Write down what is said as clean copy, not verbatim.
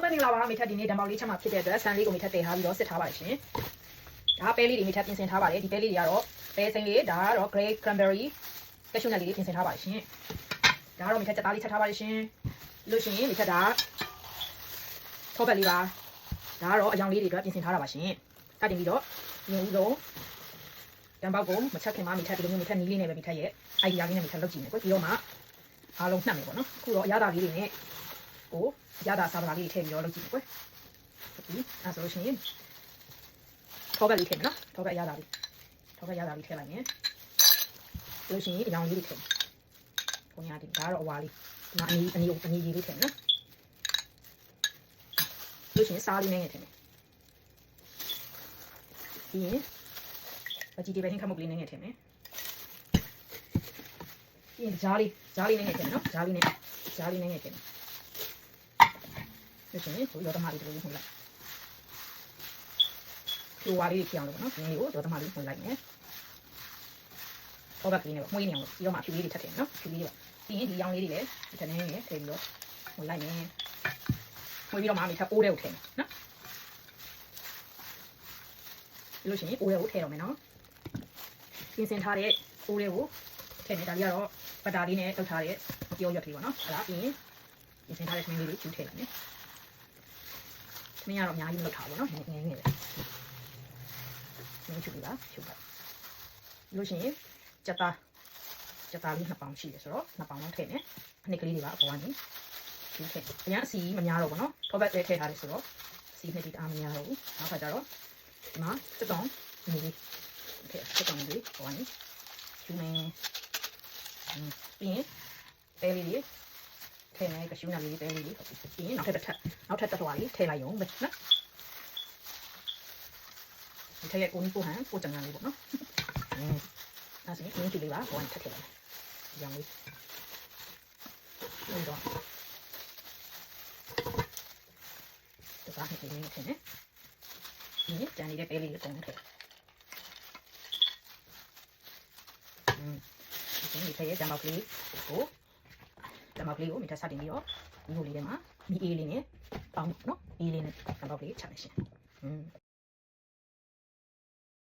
ပဲမင်္ဂလာပါမိထက်ဒီနေ့ဓာတ်ပေါက်လေးချက်မှာဖြစ်တဲ့အတွက်ဆန်လေးကိုမိထက်တည်ထားပြီးတော့စစ်ထားပါရှင်ဒါပဲလေးတွေမိထက်ပြင်ဆင်ထားပါတယ်ဒီပဲလေးတွေကတော့ပဲစိမ်းလေးဒါကတော့ grey cranberry ကက်ရှူနက်လေးပြင်ဆင်ထားပါတယ်ရှင်ဒါကတော့မိထက်ချက်သားလေးချက်ထားပါတယ်ရှင်လို့ရှိရင်မိထက်ဒါထောပတ်လေးပါဒါကတော့အယောင်လေးတွေအတွက်ပြင်ဆင်ထားတာပါရှင်စတင်ပြီးတော့မြင်ဦးဆုံးဓာတ်ပေါက်ကိုမချက်ခင်မှာမိထက်ဒီလိုမျိုးမိထက်နီးလေးနဲ့ပဲမိထက်ရဲ့ idea လေးနဲ့မိထက်လုပ်ကြည့်မယ်ကွပြီးတော့မှအားလုံးနှက်မယ်ပေါ့နော်အခုတော့အရသာလေးတွေနဲ့ကိုရတာစားပလာလေးထည့်ပြီးတော့လုပ်ကြည့်မယ်ကွ။ဒီအဲဆိုလို့ရှိရင်ထောပတ်လေးထည့်မယ်နော်။ထောပတ်ရတာလေးထည့်လိုက်မယ်။လို့ရှိရင်အရောင်လေးတွေထည့်မယ်။ပုံညာဒီဒါကတော့အဝါလေး။နောက်အနီလေးထည့်မယ်နော်။လို့ရှိရင်စားလေးနဲ့ထည့်မယ်။ပြီးရင်ဗဂျီတေဘယ်ဟင်းခမုတ်လေးနဲ့ထည့်မယ်။ပြီးရင်ဂျားလေးနဲ့ထည့်မယ်နော်။ဂျားလေးနဲ့ထည့်မယ်။လို့ရှိရင်ကိုရောတမလေးတို့ဝင်လိုက်ဒီဝါလေးဖြစ်အောင်လို့နော်ဒီလေးကိုရောတမလေးဝင်လိုက်မယ်ဟောဘက်ကလေးနဲ့ပေါ့မွေးနေအောင်လို့ပြီးတော့မှဖြူလေးတွေထပ်ထည့်နော်ဖြူလေးတွေပြီးရင်ဒီရောင်လေးတွေလည်းဒီကနေနဲ့ထည့်ပြီးတော့ဝင်လိုက်မယ်မွေးပြီးတော့မှမိထပ်အိုးတဲ့ကိုထည့်မယ်နော်ပြီးလို့ရှိရင်အိုးတဲ့ကိုထည့်တော့မယ်နော်ပြင်ဆင်ထားတဲ့အိုးတဲ့ကိုထည့်မယ်ဒါလေးကတော့ဘတ်တာလေးနဲ့တုပ်ထားတဲ့ပြောရွက်လေးပေါ့နော်အဲ့ဒါပြီးရင်ပြင်ဆင်ထားတဲ့ခမင်းလေးတွေကျူးထည့်လိုက်မယ်မင်းကတော့အများကြီးမလုပ်ထားဘူးเนาะငယ်ပဲမင်းချုပ်ပြီလားချုပ်ပါလို့ရှိရင်ကြက်သားလေး2ပေါင်ရှိတယ်ဆိုတော့2ပေါင်လောက်ထည့်မယ်အနှစ်ကလေးတွေပါအပေါ်ကနေဒီထည့်အများအစီမများတော့ဘူးเนาะထောပတ်လေးထည့်ထားတယ်ဆိုတော့စီနှစ်တိတအားမများတော့ဘူးနောက်ခါကျတော့ဒီမှာစက်တောင်းနေလေးထည့်စက်တောင်းလေးပေါ်ကနေယူမယ်ပြီးရင်ပဲလေးတွေထည့်မယ်ကရှူးနာလေးပဲလေးပြီးရင်နောက်ထပ်တစ်ထွားလေးထည့်လိုက်ရုံပဲနော်ဒီထည့်ရဲ့ကိုနီကိုဟန်ကိုကြံရလေးပေါ့နော်အဲ့ဒါဆိုရင်ဒီလေးပါဘောင်းထည့်လိုက်ဒီရောင်လေးတော့ဒါကဒီလေးထည့်မယ်ဒီကြံနေတဲ့ပဲလေးကိုကုန်ထည့်ဒီထည့်ရဲ့ဓာတ်ပေါက်ကလေးကိုဓာတ်ပေါက်ကလေးကိုမိထပ်စတင်ပြီးတော့ဒီလိုလေးထဲမှာမီအေးလေးနဲ့ပေါင်းနော်အေးလေးနဲ့ဓာတ်ပေါက်ကလေးချမယ်ရှင်